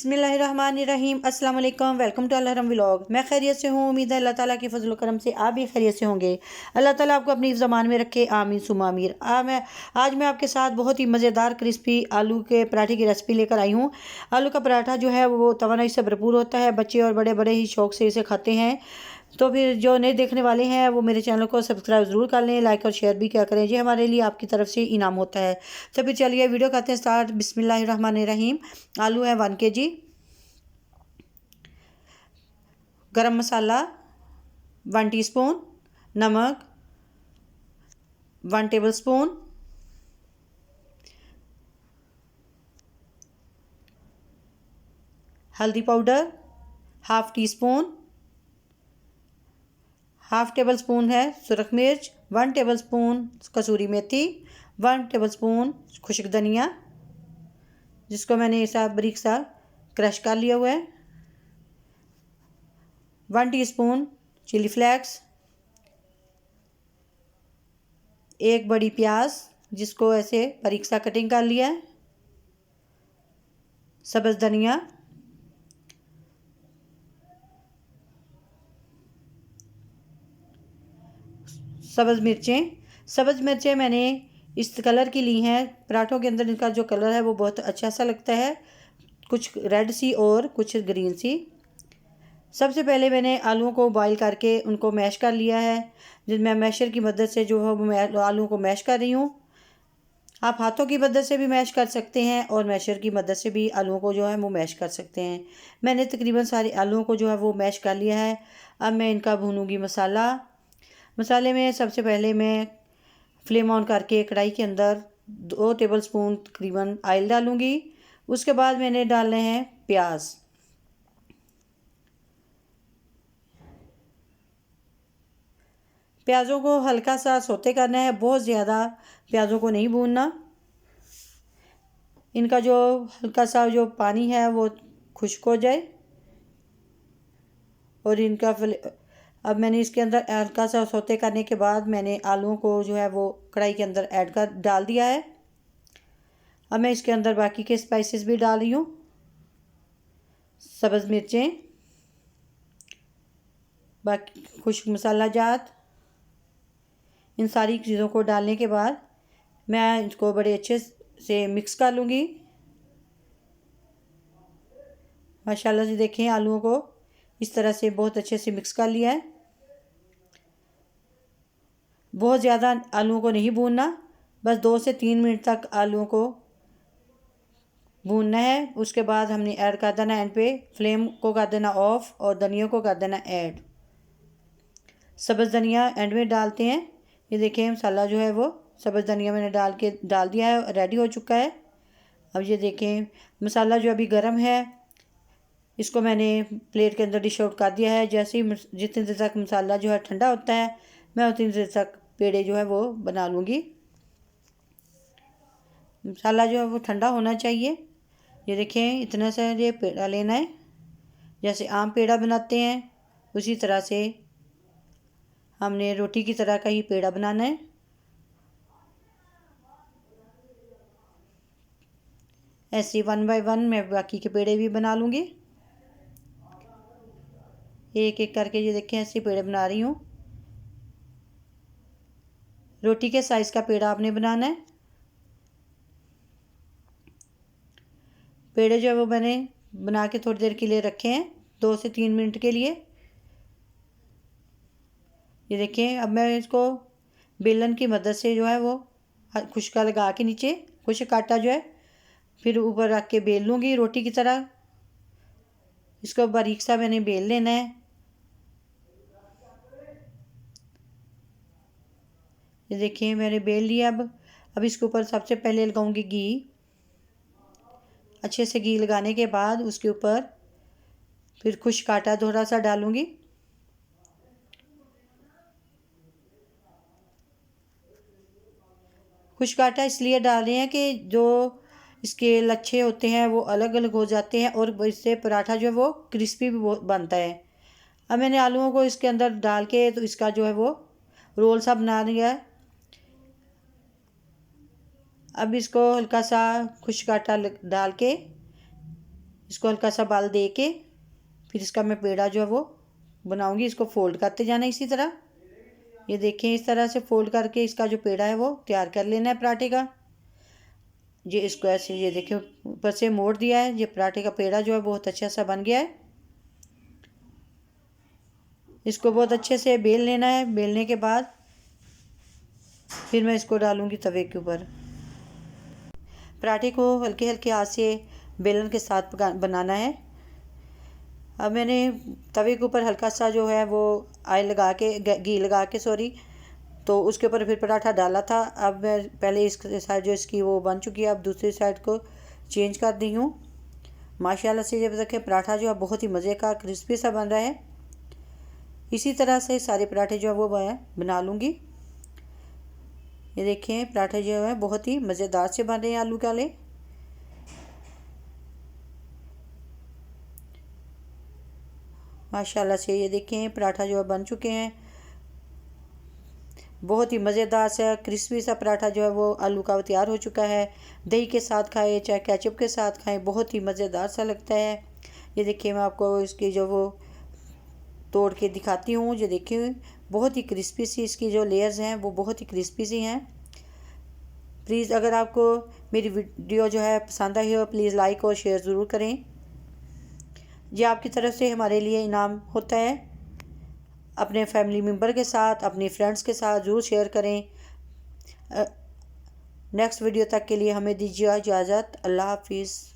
बिस्मिल्लाहिर्रहमानिर्रहीम अस्सलाम वालेकुम। Welcome to Alharam vlog. मैं खैरियत से हूँ। उम्मीद है अल्लाह ताला के फजल करम से आप भी खैरियत से होंगे। अल्लाह ताला आपको अपनी ज़मान में रखे, आमीन सुमा आमीर। आज मैं आपके साथ बहुत ही मज़ेदार क्रिस्पी आलू के पराठे की रेसिपी लेकर आई हूँ। आलू का पराठा जो है वो तवानाई से भरपूर होता है। बच्चे और बड़े बड़े ही शौक़ से इसे खाते हैं। तो फिर जो नए देखने वाले हैं वो मेरे चैनल को सब्सक्राइब ज़रूर कर लें, लाइक और शेयर भी क्या करें। ये हमारे लिए आपकी तरफ से इनाम होता है। तो फिर चलिए वीडियो करते हैं स्टार्ट। बिस्मिल्लाहिर्रहमानिर्रहीम। आलू है 1 kg। गरम मसाला 1 टीस्पून, नमक 1 टेबलस्पून, हल्दी पाउडर 1/2 टीस्पून, 1/2 टेबलस्पून है सुरख मिर्च, 1 टेबलस्पून कसूरी मेथी, 1 टेबलस्पून खुश्क धनिया जिसको मैंने ऐसा बारीक सा क्रश कर लिया हुआ है, 1 टीस्पून चिली फ्लेक्स, 1 बड़ी प्याज जिसको ऐसे बारीक सा कटिंग कर लिया है, सब्ज़ धनिया, सब्ज़ मिर्चें मैंने इस कलर की ली हैं। पराठों के अंदर इनका जो कलर है वो बहुत अच्छा सा लगता है, कुछ रेड सी और कुछ ग्रीन सी। सबसे पहले मैंने आलूओं को बॉईल करके उनको मैश कर लिया है। जिसमें मैशर की मदद से जो है मैं आलूओं को मैश कर रही हूँ। आप हाथों की मदद से भी मैश कर सकते हैं और मैशर की मदद से भी आलूओं को जो है वो मैश कर सकते हैं। मैंने तकरीबन सारे आलूओं को जो है वो मैश कर लिया है। अब मैं इनका भूनूंगी मसाले में सबसे पहले मैं फ्लेम ऑन करके कढ़ाई के अंदर 2 टेबलस्पून तकरीबन ऑयल डालूंगी। उसके बाद मैंने डालने हैं प्याज। प्याज़ों को हल्का सा सौते करना है, बहुत ज़्यादा प्याज़ों को नहीं भूनना। इनका जो हल्का सा जो पानी है वो खुश्क हो जाए और अब मैंने इसके अंदर हल्का सा सौते करने के बाद मैंने आलूओं को जो है वो कढ़ाई के अंदर डाल दिया है। अब मैं इसके अंदर बाकी के स्पाइसेस भी डाल रही हूँ। सब्ज़ मिर्चें, बाकी खुश्क मसाला जात, इन सारी चीज़ों को डालने के बाद मैं इसको बड़े अच्छे से मिक्स कर लूँगी। माशाल्लाह से देखें आलूओं को इस तरह से बहुत अच्छे से मिक्स कर लिया है। बहुत ज़्यादा आलूओं को नहीं भूनना, बस 2 से 3 मिनट तक आलूओं को भूनना है। उसके बाद हमने ऐड कर देना एंड पे, फ्लेम को कर देना ऑफ और धनिया को कर देना ऐड। सब्ज़ धनिया एंड में डालते हैं। ये देखें मसाला जो है वो सब्ज़ धनिया मैंने डाल दिया है, रेडी हो चुका है। अब ये देखें मसाला जो अभी गर्म है इसको मैंने प्लेट के अंदर डिश आउट कर दिया है। जैसे ही जितनी देर तक मसाला जो है ठंडा होता है मैं उतनी देर तक पेड़े जो है वो बना लूँगी। मसाला जो है वो ठंडा होना चाहिए। ये देखें इतना सा ये पेड़ा लेना है, जैसे आम पेड़ा बनाते हैं उसी तरह से हमने रोटी की तरह का ही पेड़ा बनाना है। ऐसे 1 बाय 1 मैं बाकी के पेड़े भी बना लूँगी। एक एक करके ये देखें ऐसे पेड़े बना रही हूँ। रोटी के साइज़ का पेड़ा आपने बनाना है। पेड़े जो है वो मैंने बना के थोड़ी देर के लिए रखे हैं, 2 से 3 मिनट के लिए। ये देखें अब मैं इसको बेलन की मदद से जो है वो खुश्का लगा के नीचे खुश्क आटा जो है फिर ऊपर रख के बेल लूँगी रोटी की तरह। इसको बारीक सा मैंने बेल लेना है। ये देखिए मैंने बेल लिया। अब इसके ऊपर सबसे पहले लगाऊंगी घी। अच्छे से घी लगाने के बाद उसके ऊपर फिर खुश्क आटा थोड़ा सा डालूंगी। खुश्क आटा इसलिए डाल रहे हैं कि जो इसके लच्छे होते हैं वो अलग अलग हो जाते हैं और इससे पराठा जो है वो क्रिस्पी भी बनता है। अब मैंने आलूओं को इसके अंदर डाल के तो इसका जो है वो रोल सा बना लिया है। अब इसको हल्का सा खुश्क आटा डाल के इसको हल्का सा बाल दे के फिर इसका मैं पेड़ा जो है वो बनाऊंगी। इसको फोल्ड करते जाना इसी तरह। ये देखें, इस तरह से फोल्ड करके इसका जो पेड़ा है वो तैयार कर लेना है पराठे का। ये इसको ऐसे, ये देखें, ऊपर से मोड़ दिया है। ये पराठे का पेड़ा जो है बहुत अच्छा सा बन गया है। इसको बहुत अच्छे से बेल लेना है। बेलने के बाद फिर मैं इसको डालूंगी तवे के ऊपर। पराठे को हल्के हल्के हाथ से बेलन के साथ बनाना है। अब मैंने तवे के ऊपर हल्का सा जो है वो ऑयल लगा के, घी लगा के सॉरी, तो उसके ऊपर फिर पराठा डाला था। अब मैं पहले इस साइड जो इसकी वो बन चुकी है, अब दूसरी साइड को चेंज कर दी हूँ। माशाल्लाह से जब देखें पराठा जो है बहुत ही मज़े का क्रिस्पी सा बन रहा है। इसी तरह से सारे पराठे जो है वो मैं बना लूँगी। ये देखें पराठे जो है बहुत ही मज़ेदार से बन रहे हैं आलू वाले। माशाल्लाह से ये देखें पराठा जो है बन चुके हैं। बहुत ही मज़ेदार सा क्रिस्पी सा पराठा जो है वो आलू का तैयार हो चुका है। दही के साथ खाएं चाहे केचप के साथ खाएं, बहुत ही मज़ेदार सा लगता है। ये देखिए मैं आपको इसकी जो वो तोड़ के दिखाती हूँ। ये देखिए बहुत ही क्रिस्पी सी इसकी जो लेयर्स हैं वो बहुत ही क्रिस्पी सी हैं। प्लीज़ अगर आपको मेरी वीडियो जो है पसंद आई हो, प्लीज़ लाइक और शेयर ज़रूर करें। ये आपकी तरफ से हमारे लिए इनाम होता है। अपने फैमिली मेम्बर के साथ, अपने फ्रेंड्स के साथ ज़रूर शेयर करें। नेक्स्ट वीडियो तक के लिए हमें दीजिए इजाज़त। अल्लाह हाफिज़।